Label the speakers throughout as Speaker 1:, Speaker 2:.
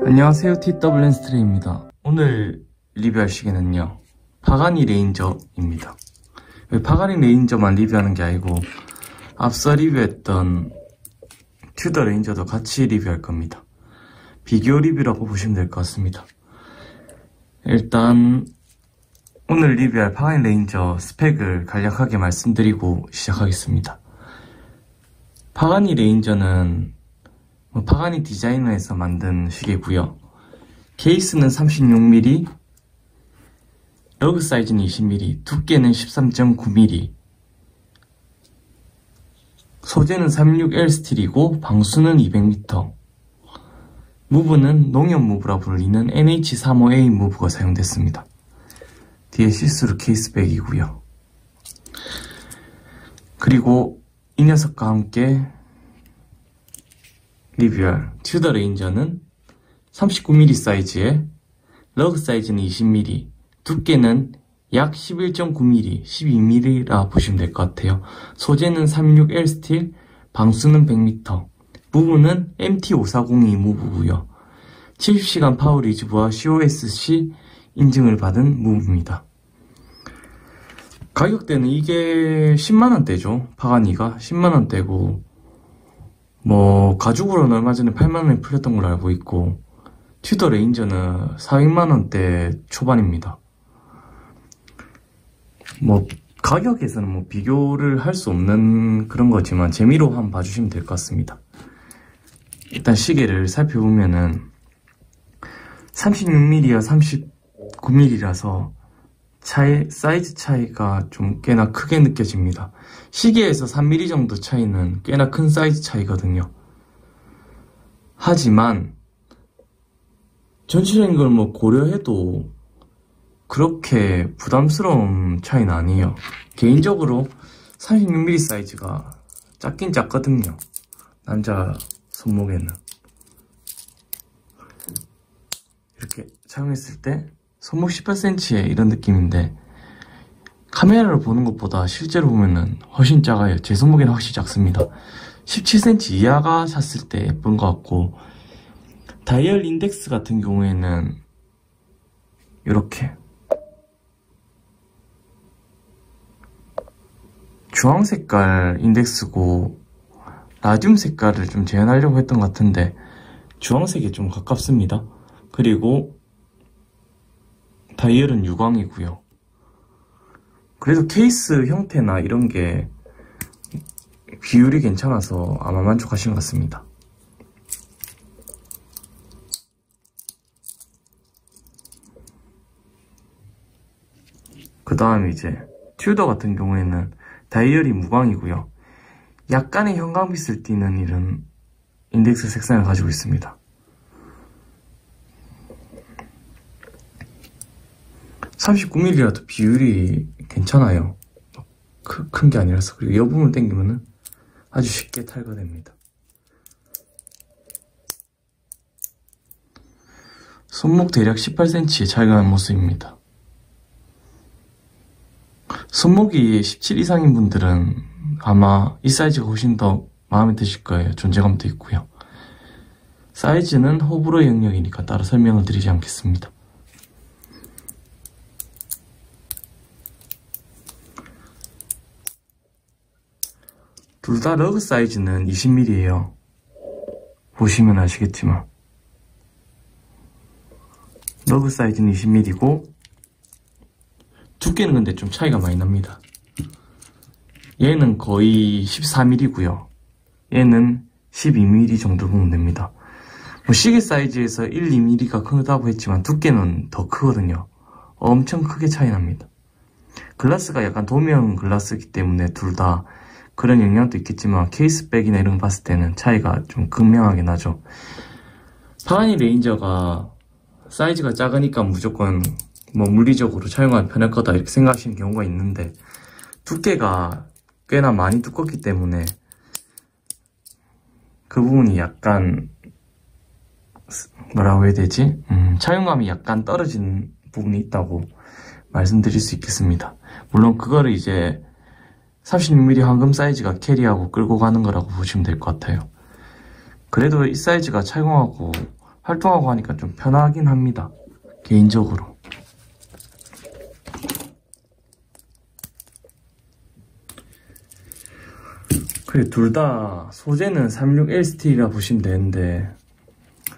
Speaker 1: 안녕하세요, TWN스트레이입니다. 오늘 리뷰할 시계는요, 파가니 레인저입니다. 왜 파가니 레인저만 리뷰하는 게 아니고 앞서 리뷰했던 튜더 레인저도 같이 리뷰할 겁니다. 비교 리뷰라고 보시면 될 것 같습니다. 일단 오늘 리뷰할 파가니 레인저 스펙을 간략하게 말씀드리고 시작하겠습니다. 파가니 레인저는 파가니 디자이너에서 만든 시계고요. 케이스는 36mm, 러그 사이즈는 20mm, 두께는 13.9mm, 소재는 361 스틸이고 방수는 200m, 무브는 농협 무브라 불리는 NH35A 무브가 사용됐습니다. 뒤에 시스루 케이스백이고요. 그리고 이 녀석과 함께 리뷰할 튜더 레인저는 39mm 사이즈에 러그 사이즈는 20mm, 두께는 약 11.9mm, 12mm라 보시면 될 것 같아요. 소재는 361 스틸, 방수는 100m, 무브는 MT5402 무브고요. 70시간 파워 리즈브와 COSC 인증을 받은 무브입니다. 가격대는 이게 10만원대죠. 파가니가 10만원대고 가죽으로는 얼마 전에 8만원에 풀렸던 걸로 알고 있고, 튜더 레인저는 400만원대 초반입니다. 가격에서는 비교를 할 수 없는 그런 거지만 재미로 한번 봐주시면 될 것 같습니다. 일단 시계를 살펴보면은 36mm와 39mm라서 사이즈 차이가 좀 꽤나 크게 느껴집니다. 시계에서 3mm 정도 차이는 꽤나 큰 사이즈 차이거든요. 하지만 전체적인 걸 고려해도 그렇게 부담스러운 차이는 아니에요. 개인적으로 36mm 사이즈가 작긴 작거든요. 남자 손목에는. 이렇게 사용했을 때 손목 18cm에 이런 느낌인데, 카메라로 보는 것보다 실제로 보면은 훨씬 작아요. 제 손목에는 확실히 작습니다. 17cm 이하가 샀을 때 예쁜 것 같고, 다이얼 인덱스 같은 경우에는 이렇게 주황 색깔 인덱스고 라듐 색깔을 좀 재현하려고 했던 것 같은데 주황색에 좀 가깝습니다. 그리고 다이얼은 유광이고요. 그래도 케이스 형태나 이런 게 비율이 괜찮아서 아마 만족하시는 것 같습니다. 그 다음에 이제 튜더 같은 경우에는 다이얼이 무광이고요. 약간의 형광빛을 띠는 이런 인덱스 색상을 가지고 있습니다. 39mm라도 비율이 괜찮아요. 큰 게 아니라서. 그리고 이 부분 당기면은 아주 쉽게 탈거됩니다. 손목 대략 18cm의 차이가 나는 모습입니다. 손목이 17 이상인 분들은 아마 이 사이즈가 훨씬 더 마음에 드실 거예요. 존재감도 있고요. 사이즈는 호불호 영역이니까 따로 설명을 드리지 않겠습니다. 둘 다 러그 사이즈는 20mm예요. 보시면 아시겠지만 러그 사이즈는 20mm고 두께는 근데 좀 차이가 많이 납니다. 얘는 거의 14mm고요. 얘는 12mm 정도 보면 됩니다. 시계 사이즈에서 1, 2mm가 크다고 했지만 두께는 더 크거든요. 엄청 크게 차이 납니다. 글라스가 약간 도면 글라스이기 때문에 둘 다 그런 영향도 있겠지만 케이스백이나 이런 거 봤을 때는 차이가 좀 극명하게 나죠. 파가니 레인저가 사이즈가 작으니까 무조건 물리적으로 사용하기 편할 거다 이렇게 생각하시는 경우가 있는데, 두께가 꽤나 많이 두껍기 때문에 그 부분이 약간 뭐라고 해야 되지? 차용감이 약간 떨어진 부분이 있다고 말씀드릴 수 있겠습니다. 물론 그거를 이제 36mm 황금 사이즈가 캐리하고 끌고 가는 거라고 보시면 될 것 같아요. 그래도 이 사이즈가 착용하고 활동하고 하니까 좀 편하긴 합니다. 개인적으로. 그리고 둘 다 소재는 36L 스틸이라 보시면 되는데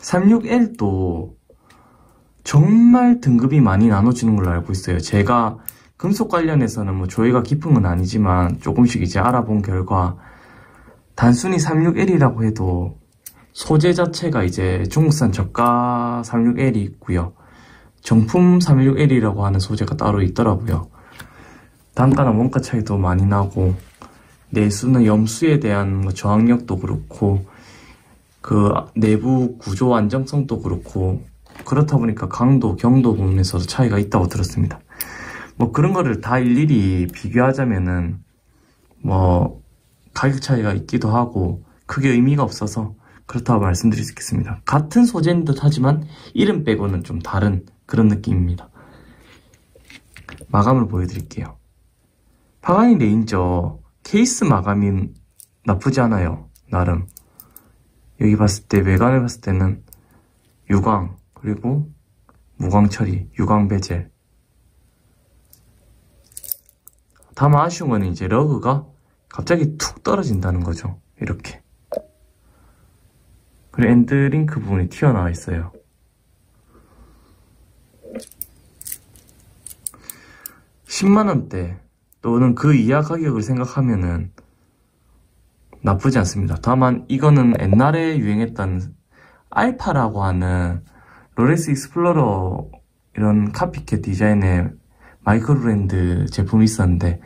Speaker 1: 36L도 정말 등급이 많이 나눠지는 걸로 알고 있어요. 제가 금속 관련해서는 뭐 조예가 깊은 건 아니지만 조금씩 이제 알아본 결과 단순히 36L이라고 해도 소재 자체가 이제 중국산 저가 36L이 있고요. 정품 36L이라고 하는 소재가 따로 있더라고요. 단가나 원가 차이도 많이 나고 내수는 염수에 대한 뭐 저항력도 그렇고 그 내부 구조 안정성도 그렇고 그렇다 보니까 강도, 경도 부분에서도 차이가 있다고 들었습니다. 뭐 그런 거를 다 일일이 비교하자면은 뭐 가격 차이가 있기도 하고 크게 의미가 없어서 그렇다고 말씀드릴 수 있겠습니다. 같은 소재인 듯 하지만 이름 빼고는 좀 다른 그런 느낌입니다. 마감을 보여드릴게요. 파가니 레인저 케이스 마감이 나쁘지 않아요. 나름 여기 봤을 때 외관을 봤을 때는 유광 그리고 무광 처리, 유광 베젤. 다만 아쉬운 건 이제 러그가 갑자기 툭 떨어진다는 거죠. 이렇게. 그리고 엔드링크 부분이 튀어나와 있어요. $100,000원대 또는 그 이하 가격을 생각하면은 나쁘지 않습니다. 다만 이거는 옛날에 유행했던 알파라고 하는 롤렉스 익스플로러 이런 카피캣 디자인의 마이크로 브랜드 제품이 있었는데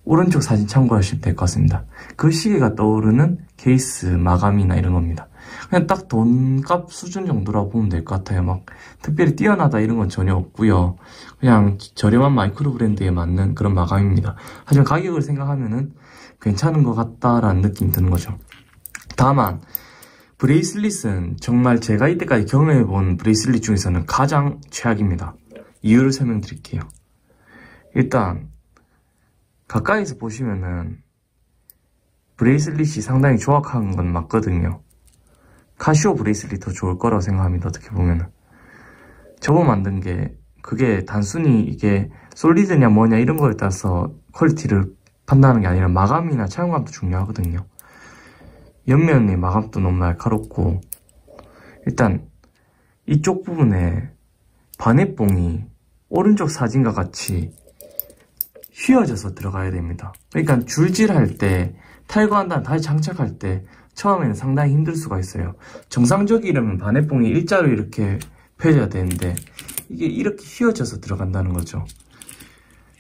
Speaker 1: 오른쪽 사진 참고하시면 될 것 같습니다. 그 시기가 떠오르는 케이스 마감이나 이런 겁니다. 그냥 딱 돈값 수준 정도라고 보면 될 것 같아요. 막 특별히 뛰어나다 이런 건 전혀 없고요. 그냥 저렴한 마이크로 브랜드에 맞는 그런 마감입니다. 하지만 가격을 생각하면은 괜찮은 것 같다라는 느낌이 드는 거죠. 다만 브레이슬릿은 정말 제가 이때까지 경험해본 브레이슬릿 중에서는 가장 최악입니다. 이유를 설명드릴게요. 일단 가까이서 보시면은 브레이슬릿이 상당히 조악한 건 맞거든요. 카시오 브레이슬릿 더 좋을 거라고 생각합니다. 어떻게 보면은 저거 만든 게 그게 단순히 이게 솔리드냐 뭐냐 이런 거에 따라서 퀄리티를 판단하는 게 아니라 마감이나 차용감도 중요하거든요. 옆면의 마감도 너무 날카롭고 일단 이쪽 부분에 바넷봉이 오른쪽 사진과 같이 휘어져서 들어가야 됩니다. 그러니까 줄질할 때 탈거한 다음 다시 장착할 때 처음에는 상당히 힘들 수가 있어요. 정상적이라면 바넷봉이 일자로 이렇게 펴져야 되는데 이게 이렇게 휘어져서 들어간다는 거죠.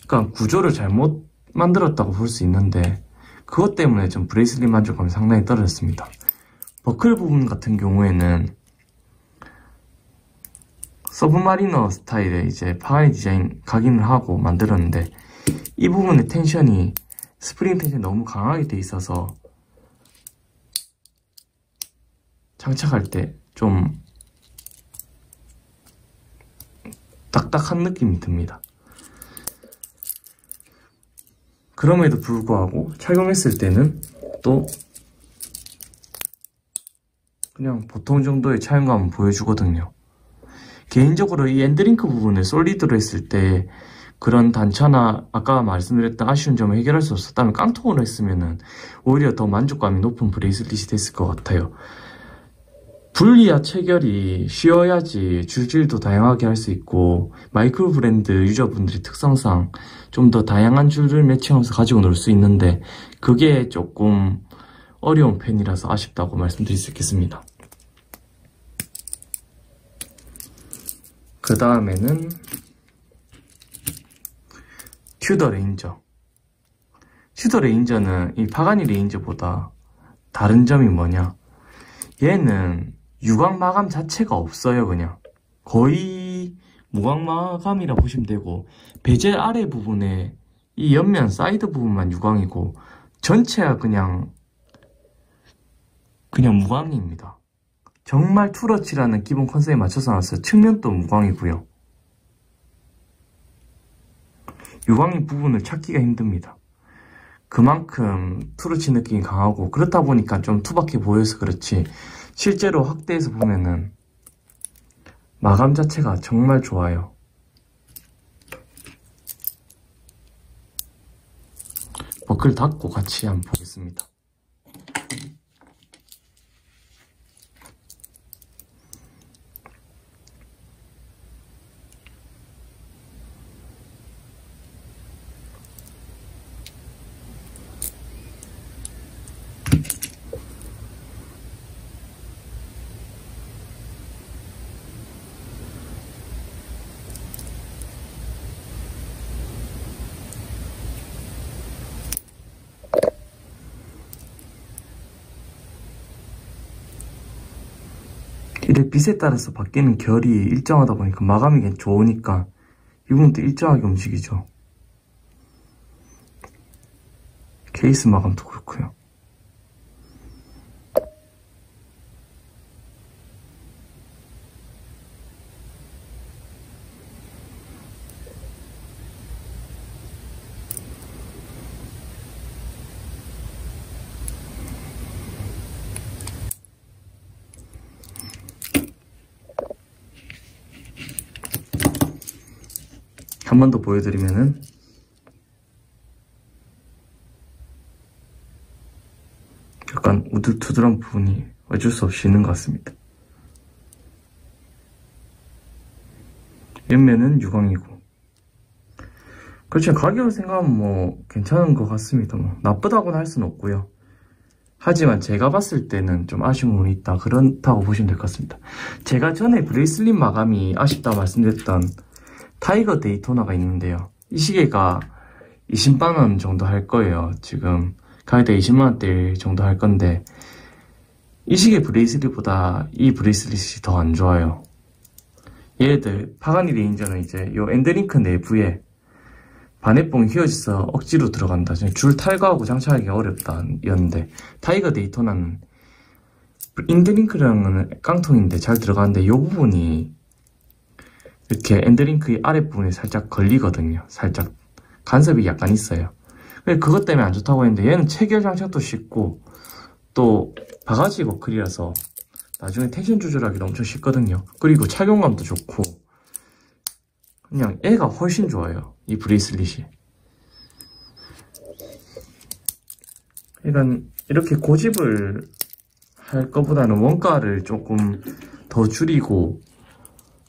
Speaker 1: 그러니까 구조를 잘못 만들었다고 볼 수 있는데 그것 때문에 좀 브레이슬릿 만족감이 상당히 떨어졌습니다. 버클 부분 같은 경우에는 서브마리너 스타일의 이제 파가니 디자인 각인을 하고 만들었는데 이 부분의 텐션이 스프링 텐션이 너무 강하게 돼 있어서 장착할 때 좀 딱딱한 느낌이 듭니다. 그럼에도 불구하고 착용했을 때는 또 그냥 보통 정도의 차용감을 보여주거든요. 개인적으로 이 엔드링크 부분을 솔리드로 했을 때 그런 단차나 아까 말씀드렸던 아쉬운 점을 해결할 수 없었다면 깡통으로 했으면은 오히려 더 만족감이 높은 브레이슬릿이 됐을 것 같아요. 분리와 체결이 쉬워야지 줄질도 다양하게 할 수 있고 마이크로 브랜드 유저분들의 특성상 좀 더 다양한 줄을 매칭하면서 가지고 놀 수 있는데 그게 조금 어려운 편이라서 아쉽다고 말씀드릴 수 있겠습니다. 그 다음에는 튜더 레인저. 튜더 레인저는 이 파가니 레인저보다 다른 점이 뭐냐? 얘는 유광 마감 자체가 없어요. 그냥 거의 무광 마감이라 보시면 되고 베젤 아래 부분에 이 옆면 사이드 부분만 유광이고 전체가 그냥 무광입니다. 정말 투러치라는 기본 컨셉에 맞춰서 나왔어요. 측면도 무광이고요. 유광인 부분을 찾기가 힘듭니다. 그만큼 투러치 느낌이 강하고 그렇다 보니까 좀 투박해 보여서 그렇지 실제로 확대해서 보면은 마감 자체가 정말 좋아요. 버클 닫고 같이 한번 보겠습니다. 이래 빛에 따라서 바뀌는 결이 일정하다 보니까 마감이 좋으니까 이 부분도 일정하게 움직이죠. 케이스 마감도 그렇고요. 한 번 더 보여드리면은 약간 우둘투둘한 부분이 어쩔 수 없이 있는 것 같습니다. 옆면은 유광이고, 그렇죠. 가격을 생각하면 뭐 괜찮은 것 같습니다. 뭐 나쁘다고는 할 수는 없고요. 하지만 제가 봤을 때는 좀 아쉬운 부분이 있다, 그렇다고 보시면 될 것 같습니다. 제가 전에 브레이슬릿 마감이 아쉽다고 말씀드렸던 타이거 데이토나가 있는데요. 이 시계가 20만원 정도 할 거예요. 지금 가격대 20만원대 정도 할 건데, 이 시계 브레이슬릿보다 이 브레이슬릿이 더 안 좋아요. 얘들 파가니 레인저는 이제 요 엔드링크 내부에 반해봉이 휘어져서 억지로 들어간다, 줄 탈거하고 장착하기 어렵다였는데, 타이거 데이토나는 엔드링크랑은 깡통인데 잘 들어가는데 요 부분이 이렇게 엔드링크의 아랫부분에 살짝 걸리거든요. 살짝 간섭이 약간 있어요. 그것 때문에 안 좋다고 했는데, 얘는 체결 장착도 쉽고 또 바가지 버클이라서 나중에 텐션 조절하기도 엄청 쉽거든요. 그리고 착용감도 좋고 그냥 얘가 훨씬 좋아요, 이 브레이슬릿이. 그러니까 이렇게 고집을 할 것보다는 원가를 조금 더 줄이고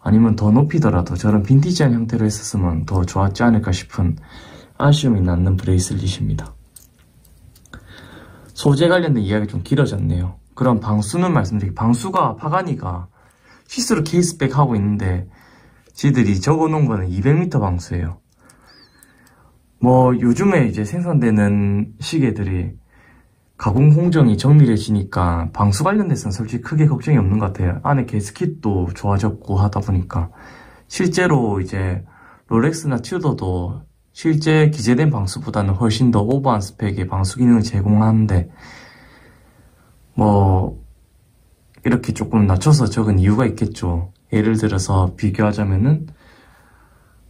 Speaker 1: 아니면 더 높이더라도 저런 빈티지한 형태로 했었으면 더 좋았지 않을까 싶은 아쉬움이 남는 브레이슬릿입니다. 소재 관련된 이야기 좀 길어졌네요. 그럼 방수는 말씀드릴게요. 방수가 파가니가 시스루 케이스백 하고 있는데 지들이 적어놓은 거는 200m 방수예요. 뭐 요즘에 이제 생산되는 시계들이 가공 공정이 정밀해지니까 방수 관련돼서는 솔직히 크게 걱정이 없는 것 같아요. 안에 게스킷도 좋아졌고 하다 보니까 실제로 이제 롤렉스나 튜더도 실제 기재된 방수보다는 훨씬 더 오버한 스펙의 방수 기능을 제공하는데, 뭐 이렇게 조금 낮춰서 적은 이유가 있겠죠. 예를 들어서 비교하자면은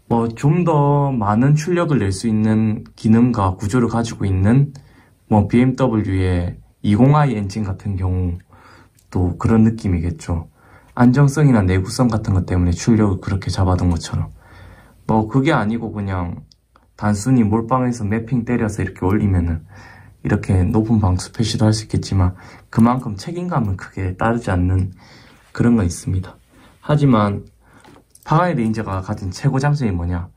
Speaker 1: 뭐 좀 더 많은 출력을 낼 수 있는 기능과 구조를 가지고 있는 뭐 BMW의 20i 엔진 같은 경우도 그런 느낌이겠죠. 안정성이나 내구성 같은 것 때문에 출력을 그렇게 잡아둔 것처럼. 뭐 그게 아니고 그냥 단순히 몰빵해서 매핑 때려서 이렇게 올리면은 이렇게 높은 방수 표시도 할 수 있겠지만 그만큼 책임감은 크게 따르지 않는 그런 건 있습니다. 하지만 파가니 레인저가 가진 최고 장점이 뭐냐?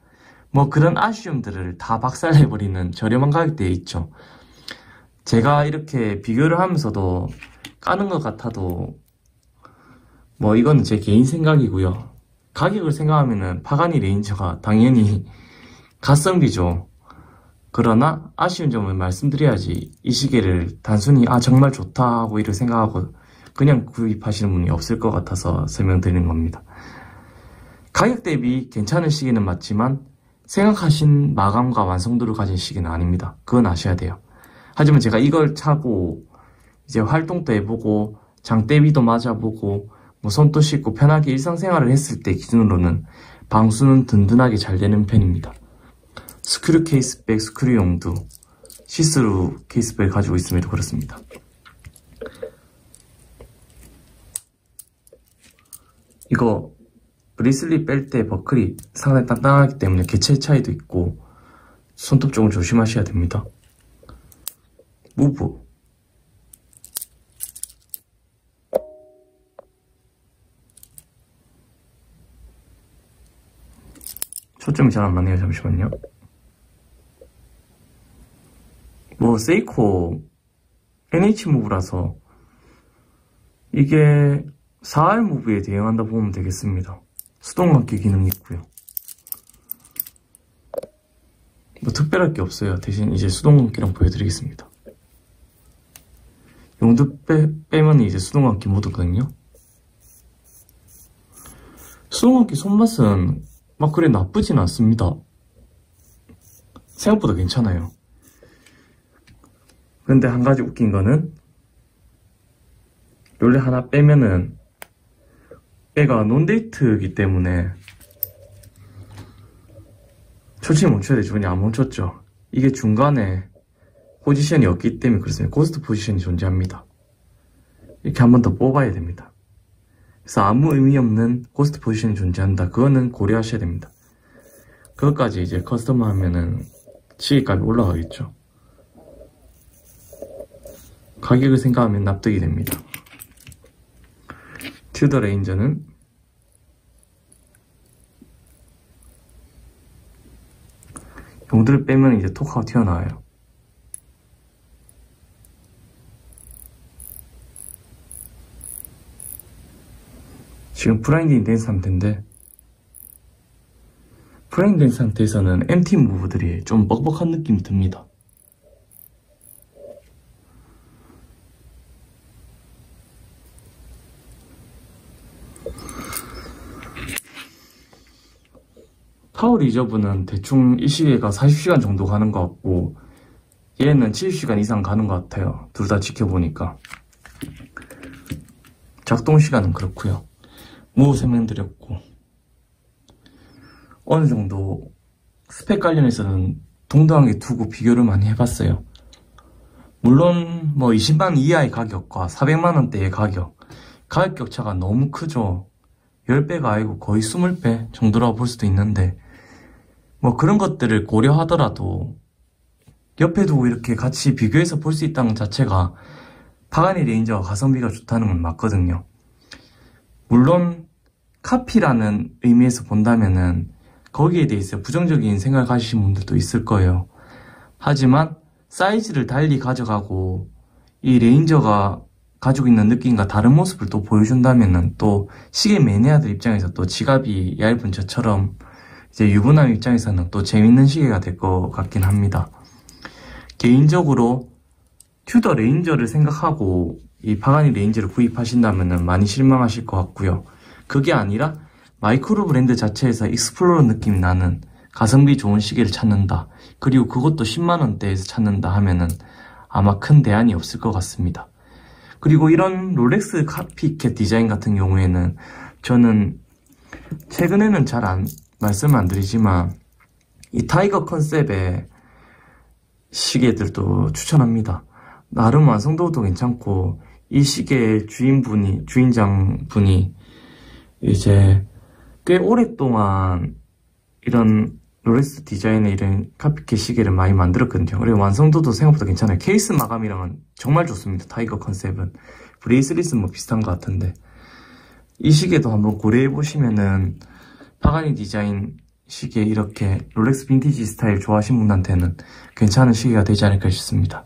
Speaker 1: 뭐 그런 아쉬움들을 다 박살내버리는 저렴한 가격대에 있죠. 제가 이렇게 비교를 하면서도 까는 것 같아도 뭐 이거는 제 개인 생각이고요. 가격을 생각하면은 파가니 레인저가 당연히 가성비죠. 그러나 아쉬운 점을 말씀드려야지 이 시계를 단순히 정말 좋다 하고 이를 생각하고 그냥 구입하시는 분이 없을 것 같아서 설명드리는 겁니다. 가격 대비 괜찮은 시계는 맞지만 생각하신 마감과 완성도를 가진 시계는 아닙니다. 그건 아셔야 돼요. 하지만 제가 이걸 차고 이제 활동도 해보고 장대비도 맞아보고 뭐 손도 씻고 편하게 일상생활을 했을 때 기준으로는 방수는 든든하게 잘 되는 편입니다. 스크류 케이스백, 스크류 용두, 시스루 케이스백을 가지고 있음에도 그렇습니다. 이거 브레이슬릿 뺄 때 버클이 상당히 단단하기 때문에 개체 차이도 있고 손톱 쪽은 조심하셔야 됩니다. 무브. 초점이 잘 안 맞네요. 잠시만요. 세이코 NH 무브라서 이게 4R 무브에 대응한다 보면 되겠습니다. 수동 감기 기능이 있고요. 특별할 게 없어요. 대신 이제 수동 감기랑 보여드리겠습니다. 용두 빼면 이제 수동 감기 모드거든요. 수동 감기 손맛은 막 그래 나쁘진 않습니다. 생각보다 괜찮아요. 근데 한 가지 웃긴 거는 롤렛 하나 빼면은 얘가 논데이트이기 때문에 초점이 멈춰야 되죠. 그냥 안 멈췄죠. 이게 중간에 포지션이 없기 때문에 그렇습니다. 고스트 포지션이 존재합니다. 이렇게 한 번 더 뽑아야 됩니다. 그래서 아무 의미 없는 고스트 포지션이 존재한다. 그거는 고려하셔야 됩니다. 그것까지 이제 커스텀 하면은 시계값이 올라가겠죠. 가격을 생각하면 납득이 됩니다. 튜더 레인저는 용들을 빼면 이제 톡하고 튀어나와요. 지금 브라인딩 된 상태인데 브라인딩 된 상태에서는 MT 무브들이 좀 뻑뻑한 느낌이 듭니다. 파워 리저브는 대충 이 시계가 40시간 정도 가는 것 같고 얘는 70시간 이상 가는 것 같아요. 둘 다 지켜보니까. 작동 시간은 그렇고요. 무브 설명드렸고 어느 정도 스펙 관련해서는 동등하게 두고 비교를 많이 해봤어요. 물론 20만 이하의 가격과 400만원대의 가격 격차가 너무 크죠. 10배가 아니고 거의 20배 정도라고 볼 수도 있는데 그런 것들을 고려하더라도 옆에 두고 이렇게 같이 비교해서 볼 수 있다는 것 자체가 파가니 레인저가 가성비가 좋다는 건 맞거든요. 물론 카피라는 의미에서 본다면은 거기에 대해서 부정적인 생각을 가지신 분들도 있을 거예요. 하지만 사이즈를 달리 가져가고 이 레인저가 가지고 있는 느낌과 다른 모습을 또 보여준다면은 또 시계 매니아들 입장에서 또 지갑이 얇은 저처럼 이제 유부남 입장에서는 또 재밌는 시계가 될 것 같긴 합니다. 개인적으로 튜더 레인저를 생각하고 이 파가니 레인저를 구입하신다면은 많이 실망하실 것 같고요. 그게 아니라 마이크로 브랜드 자체에서 익스플로러 느낌이 나는 가성비 좋은 시계를 찾는다. 그리고 그것도 10만원대에서 찾는다 하면은 아마 큰 대안이 없을 것 같습니다. 그리고 이런 롤렉스 카피캣 디자인 같은 경우에는 저는 최근에는 잘 말씀 안 드리지만 이 타이거 컨셉의 시계들도 추천합니다. 나름 완성도도 괜찮고 이 시계의 주인장분이 이제 꽤 오랫동안 이런 롤렉스 디자인의 이런 카피캣 시계를 많이 만들었거든요. 그리고 완성도도 생각보다 괜찮아요. 케이스 마감이랑은 정말 좋습니다. 타이거 컨셉은. 브레이슬릿은 비슷한 것 같은데 이 시계도 한번 고려해보시면은 파가니 디자인 시계 이렇게 롤렉스 빈티지 스타일 좋아하시는 분한테는 괜찮은 시계가 되지 않을까 싶습니다.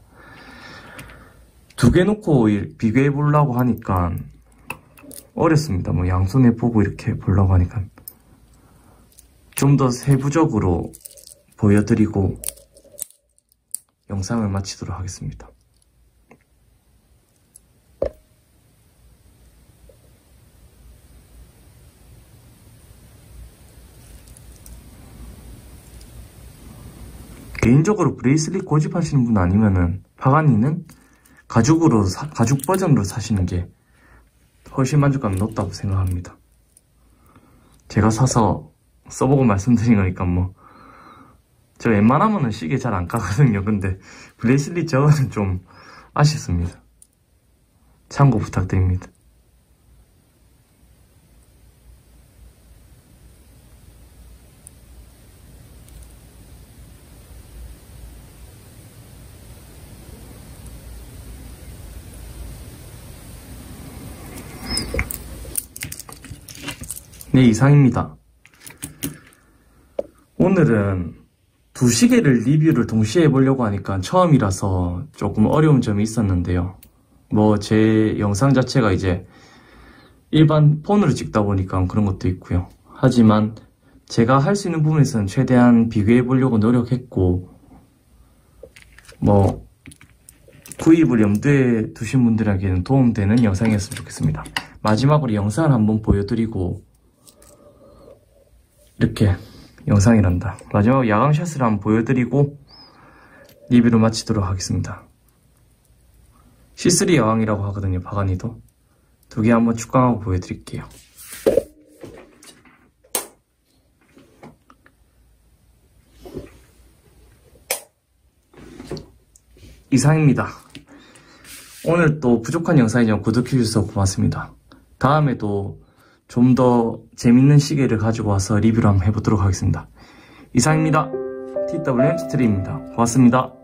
Speaker 1: 두 개 놓고 비교해보려고 하니까 어렵습니다. 양손에 보고 이렇게 보려고 하니까 좀 더 세부적으로 보여드리고 영상을 마치도록 하겠습니다. 개인적으로 브레이슬릿 고집하시는 분 아니면은 파가니는 가죽 버전으로 사시는 게 훨씬 만족감이 높다고 생각합니다. 제가 사서 써보고 말씀드린 거니까 저 웬만하면은 시계 잘 안 까거든요. 근데 브레이슬릿 저거는 좀 아쉽습니다. 참고 부탁드립니다. 네, 이상입니다. 오늘은 두 시계를 리뷰를 동시에 해보려고 하니까 처음이라서 조금 어려운 점이 있었는데요. 뭐 제 영상 자체가 이제 일반 폰으로 찍다 보니까 그런 것도 있고요. 하지만 제가 할 수 있는 부분에서는 최대한 비교해보려고 노력했고, 뭐 구입을 염두에 두신 분들에게는 도움되는 영상이었으면 좋겠습니다. 마지막으로 영상을 한번 보여드리고, 이렇게 영상이란다. 마지막으로 야광샷을 한번 보여드리고 리뷰를 마치도록 하겠습니다. C3 야광이라고 하거든요. 바가니도 두 개 한번 축광하고 보여드릴게요. 이상입니다. 오늘 또 부족한 영상이지만 구독해주셔서 고맙습니다. 다음에도 좀 더 재밌는 시계를 가지고 와서 리뷰를 한번 해보도록 하겠습니다. 이상입니다. TWM 스트리입니다. 고맙습니다.